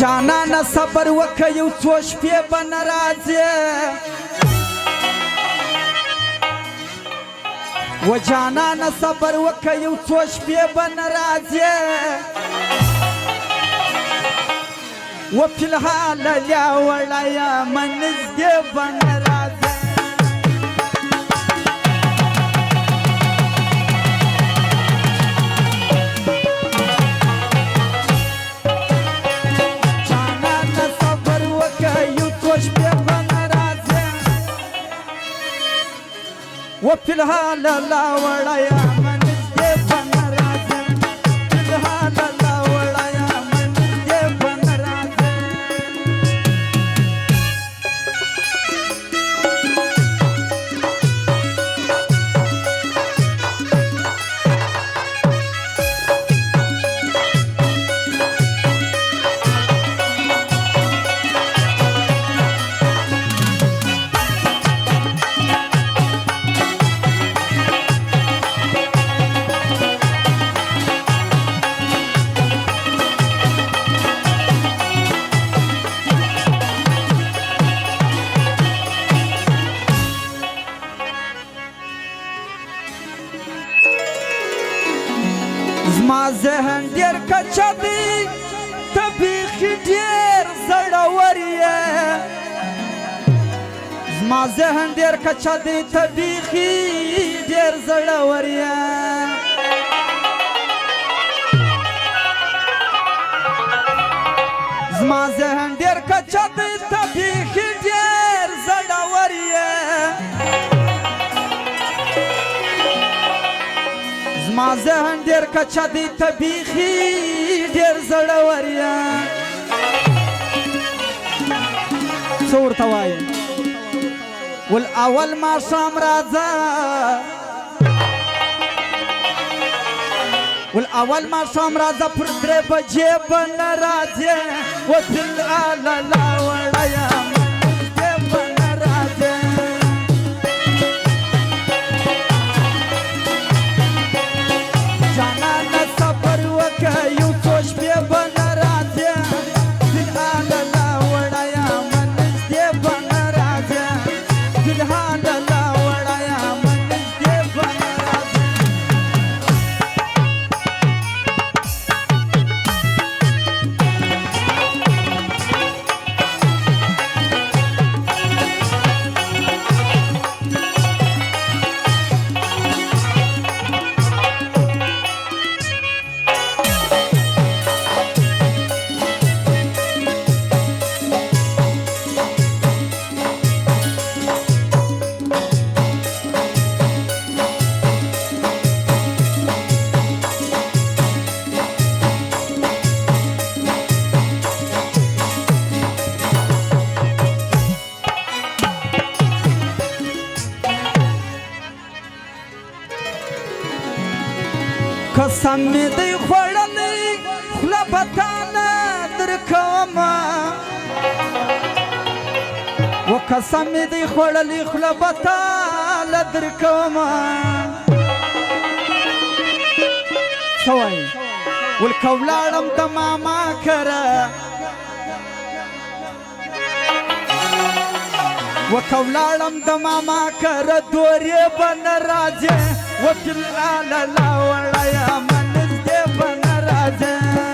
جانا نه صبر وکه یو څو شپې به نه راځې و جانا نه صبر وکه یو څو شپې به نه راځې و فی الحال لا وړیه منځدې به نه راځې وفي الحال لا ورايا من يبن رازم في الحال لا ورايا من يبن رازم زما ذهن ډېر کچه دی ته بیخي ډېر زړور یې زما ذهن ډېر کچه دی ته بیخي ډېر زړور یې زما ذهن ډېر کچه دی ته بیخي ډېر زړور یې زما ذهن ډېر کچه دی ته بیخي ډېر زړور یې څه ورته وایې والاول ماښام راځه والاول ماښام راځه پر 3 بجې به نه راځې و فی الحال لا وړیه منځدې به نه راځې قسم می دی خوړلی خوله به تا نه درکومه و قسم می دی خوړلی خوله به تا نه درکومه څه وایي ولکه ولاړم د ماما کره وکه ولاړم د ماما کره دورې به نه راځې و فی الحال لا وړیه منځدې به نه راځې